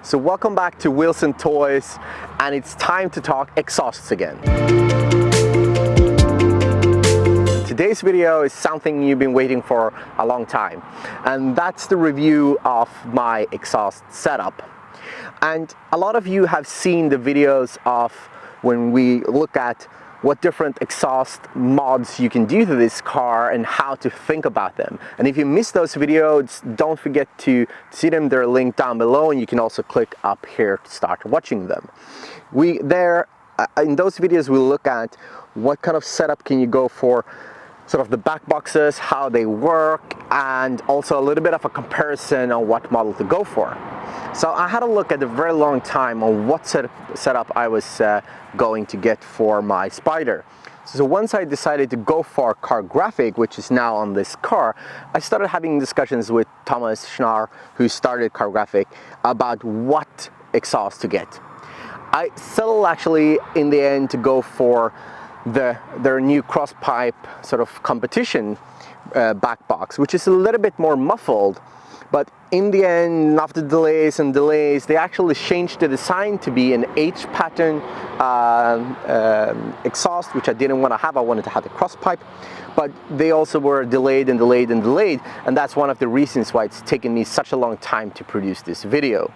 So welcome back to Wheels and Toys, and it's time to talk exhausts again. Today's video is something you've been waiting for a long time, and that's the review of my exhaust setup. And a lot of you have seen the videos of when we look at what different exhaust mods you can do to this car and how to think about them. And if you missed those videos, don't forget to see them. They're linked down below, and you can also click up here to start watching them. In those videos we'll look at what kind of setup can you go for, sort of the back boxes, how they work, and also a little bit of a comparison on what model to go for. So I had a look at a very long time on what setup I was going to get for my SPYDER. So once I decided to go for Cargraphic, which is now on this car, I started having discussions with Thomas Schnarr, who started Cargraphic, about what exhaust to get. I settled actually in the end to go for their new cross pipe sort of competition back box, which is a little bit more muffled. But in the end, after delays and delays, they actually changed the design to be an H pattern exhaust, which I didn't want to have. I wanted to have the cross pipe, but they also were delayed and delayed and delayed, and that's one of the reasons why it's taken me such a long time to produce this video.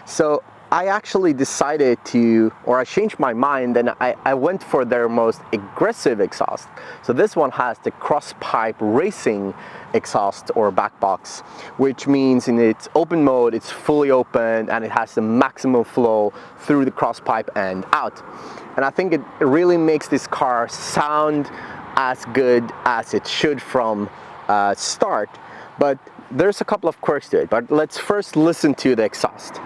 So I actually decided I changed my mind, and I went for their most aggressive exhaust. So this one has the cross pipe racing exhaust or back box, which means in its open mode it's fully open and it has the maximum flow through the cross pipe and out. And I think it really makes this car sound as good as it should from start, but there's a couple of quirks to it. But let's first listen to the exhaust.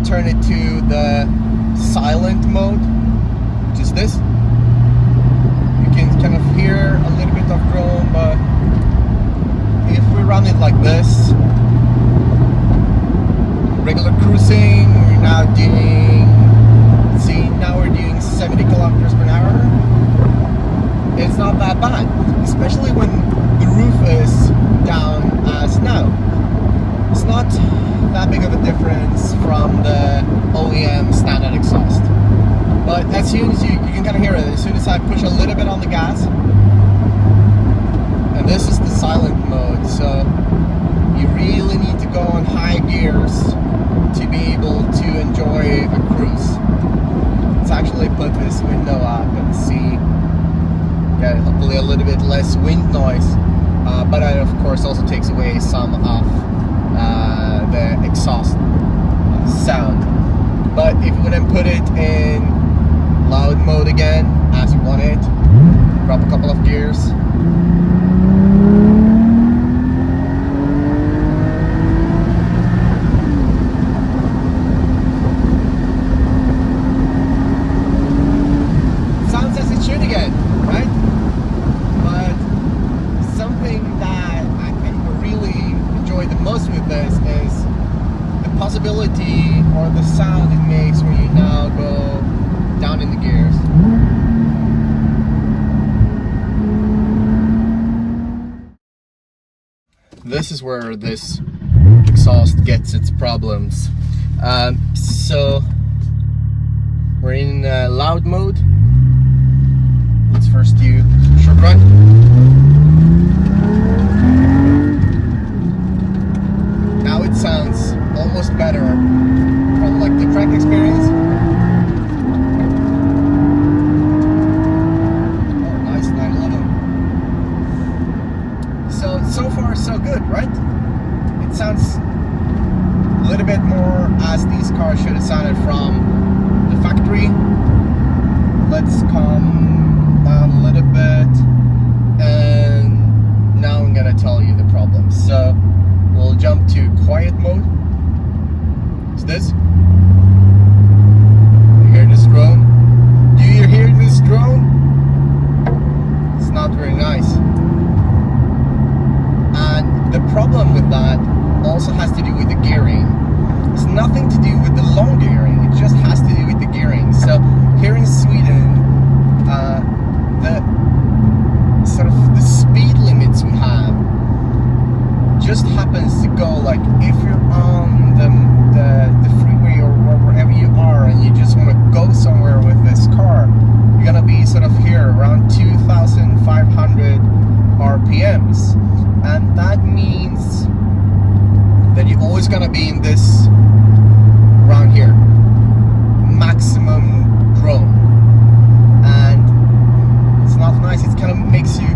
Turn it to the silent mode, which is this. You can kind of hear a little bit of drone, but if we run it like this, regular cruising, we're now doing, now we're doing 70 kilometers per hour. It's not that bad, especially when the roof is down as now. It's not that big of a difference from the OEM standard exhaust. But as soon as you can kind of hear it, as soon as I push a little bit on the gas, and this is the silent mode, so You really need to go on high gears to be able to enjoy a cruise. Let's actually put this window up and see. Get hopefully a little bit less wind noise, but it of course also takes away some of the exhaust sound. But if you want to put it in loud mode again, as you want it, drop a couple of gears. Sounds as it should again, right? But something that I can really enjoy the most with this is the possibility or the sound it makes when you now go down in the gears. This is where this exhaust gets its problems. So we're in loud mode. Let's first do short run. Now it sounds almost better from like the track experience. Oh, nice 911. So far so good, right? It sounds a little bit more as these cars should have sounded from the factory. Let's calm down a little bit, and now I'm gonna tell you the problem. So we'll jump to quiet mode. It's this. You hear this drone? Do you hear this drone? It's not very nice. And the problem with that also has to do with the gearing. It's nothing to do with the long gearing, it just has to do with the gearing. So here in Sweden, the sort of the speed limits we have just happens to go like, if you're on the freeway or wherever you are and you just want to go somewhere with this car, you're gonna be sort of here around 2,500 RPMs, and that means that you're always gonna be in this around here maximum drone, and it's not nice. It kind of makes you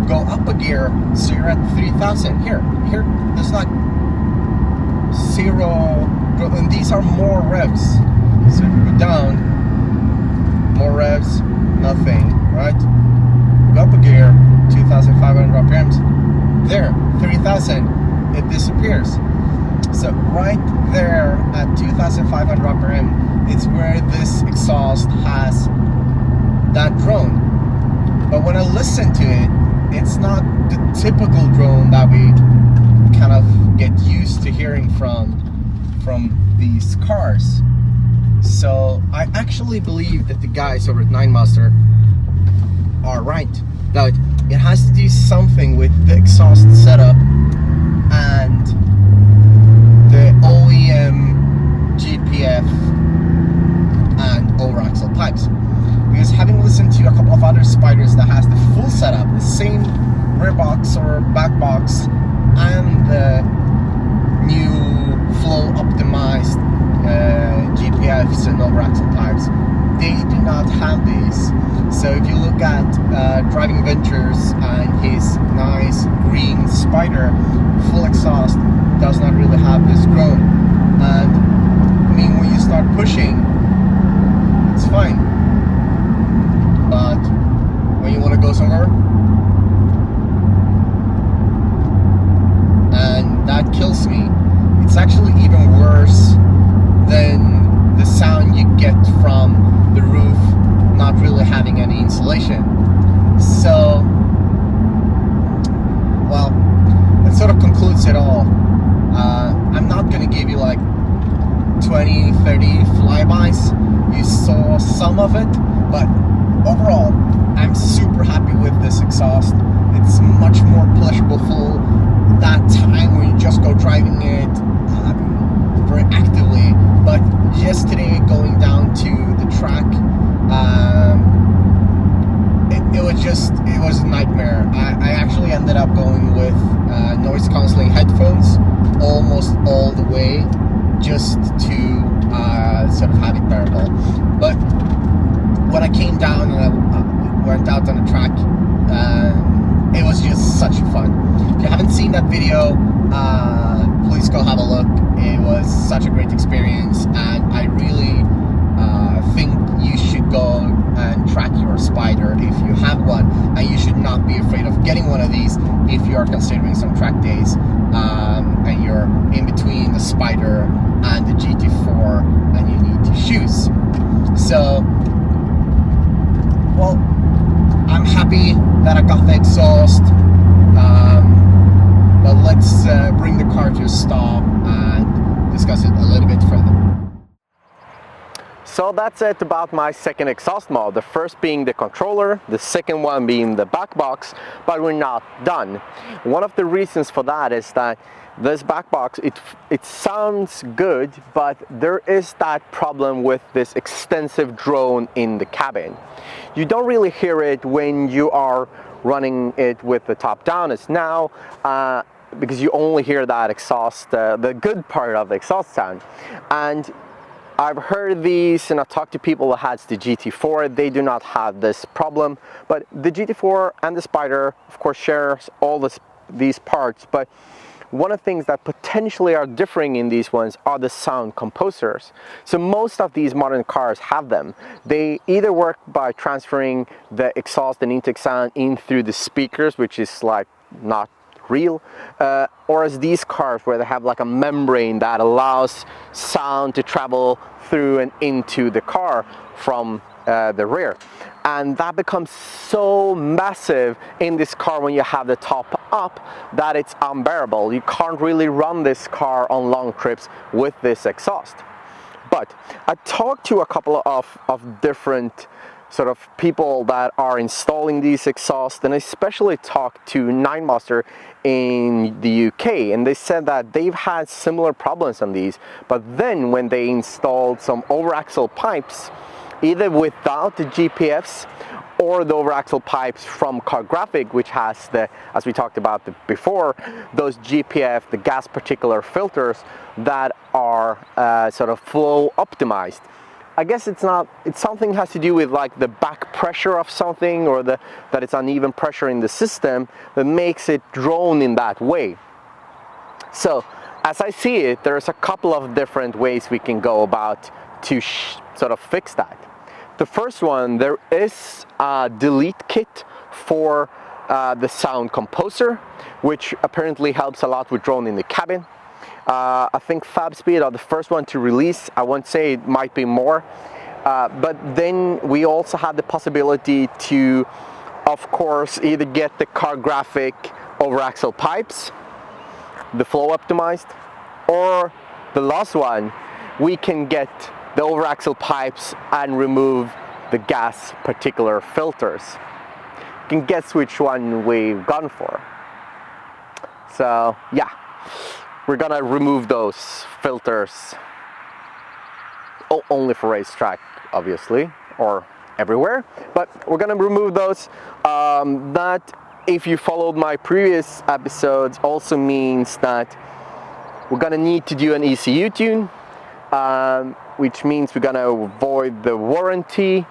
go up a gear, so you're at 3,000. Here, there's like zero, and these are more revs. So if you go down, more revs, nothing, right? Go up a gear, 2,500 RPMs. There, 3,000, it disappears. So right there at 2,500 RPM, it's where this exhaust has that drone. But when I listen to it, it's not the typical drone that we kind of get used to hearing from these cars. So I actually believe that the guys over at Ninemaster are right. That it has to do something with the exhaust setup and the OEM GPF and over-axle pipes. Because having listened to a couple of other Spyders that has the full setup, the same rear box or back box and the new flow optimized GPFs and over-axle pipes, they do not have these. So if you look at Driving Ventures and his nice green Spyder full exhaust, does not really have this drone. And I mean, when you start pushing, it's fine, but when you want to go somewhere, and that kills me. It's actually even worse than the sound you get from the roof not really having any insulation. So, well, that sort of concludes it all. I'm not gonna give you like 20, 30 flybys. You saw some of it, but overall, I'm super happy with this exhaust. It's much more pleasurable full that time when you just go driving it very actively. But yesterday, going down to the track, it was a nightmare. I actually ended up going with noise cancelling headphones day just to sort of have it bearable. But when I came down and I went out on the track, it was just such fun. If you haven't seen that video, please go have a look. It was such a great experience, and I really think you should go and track your Spider if you have one, and you should not be afraid of getting one of these if you are considering some track days and you're in between the Spider and the GT4 and you need to choose. So, well, I'm happy that I got the exhaust, but let's bring the car to a stop and discuss it a little bit further. So that's it about my second exhaust mod, the first being the controller, the second one being the back box, but we're not done. One of the reasons for that is that this back box, it sounds good, but there is that problem with this extensive drone in the cabin. You don't really hear it when you are running it with the top down as now, because you only hear that exhaust, the good part of the exhaust sound. And I've heard these and I've talked to people that has the GT4, they do not have this problem, but the GT4 and the Spider of course shares all these parts, but one of the things that potentially are differing in these ones are the sound composers. So most of these modern cars have them. They either work by transferring the exhaust and intake sound in through the speakers, which is like not real, or as these cars where they have like a membrane that allows sound to travel through and into the car from the rear. And that becomes so massive in this car when you have the top up that it's unbearable. You can't really run this car on long trips with this exhaust. But I talked to a couple of different sort of people that are installing these exhausts, and I especially talked to Ninemaster in the UK, and they said that they've had similar problems on these, but then when they installed some over-axle pipes, either without the GPFs or the over-axle pipes from Cargraphic, which has the, as we talked about before, those GPF, the gas particulate filters that are sort of flow optimized. I guess it's something has to do with like the back pressure of something, or that it's uneven pressure in the system that makes it drone in that way. So as I see it, there's a couple of different ways we can go about to sort of fix that. The first one, there is a delete kit for the sound composer, which apparently helps a lot with drone in the cabin. I think FabSpeed are the first one to release. I won't say it might be more, but then we also have the possibility to, of course, either get the Cargraphic over-axle pipes, the flow optimized, or the last one, we can get the over-axle pipes and remove the gas particulate filters. You can guess which one we've gone for. So yeah, we're gonna remove those filters, only for racetrack obviously, or everywhere, but we're gonna remove those. That, if you followed my previous episodes, also means that we're gonna need to do an ECU tune, which means we're gonna avoid the warranty,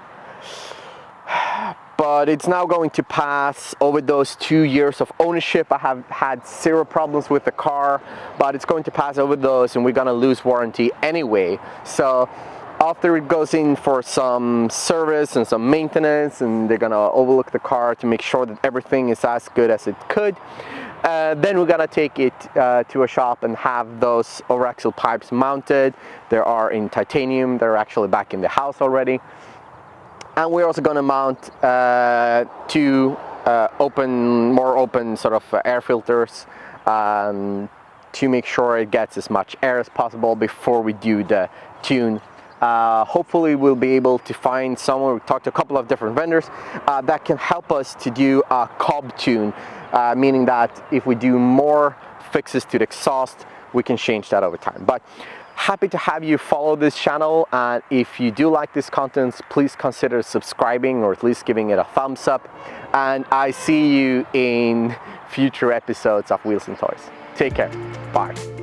but it's now going to pass over those 2 years of ownership. I have had 0 problems with the car, but it's going to pass over those and we're gonna lose warranty anyway. So after it goes in for some service and some maintenance, and they're gonna overlook the car to make sure that everything is as good as it could, then we're gonna take it to a shop and have those over-axle pipes mounted. They are in titanium, they're actually back in the house already. And we're also gonna mount 2 more open sort of air filters to make sure it gets as much air as possible before we do the tune. Hopefully we'll be able to find someone, we talked to a couple of different vendors that can help us to do a cob tune, meaning that if we do more fixes to the exhaust, we can change that over time. But happy to have you follow this channel, and if you do like this content, please consider subscribing or at least giving it a thumbs up, and I see you in future episodes of Wheels and Toys. Take care, bye.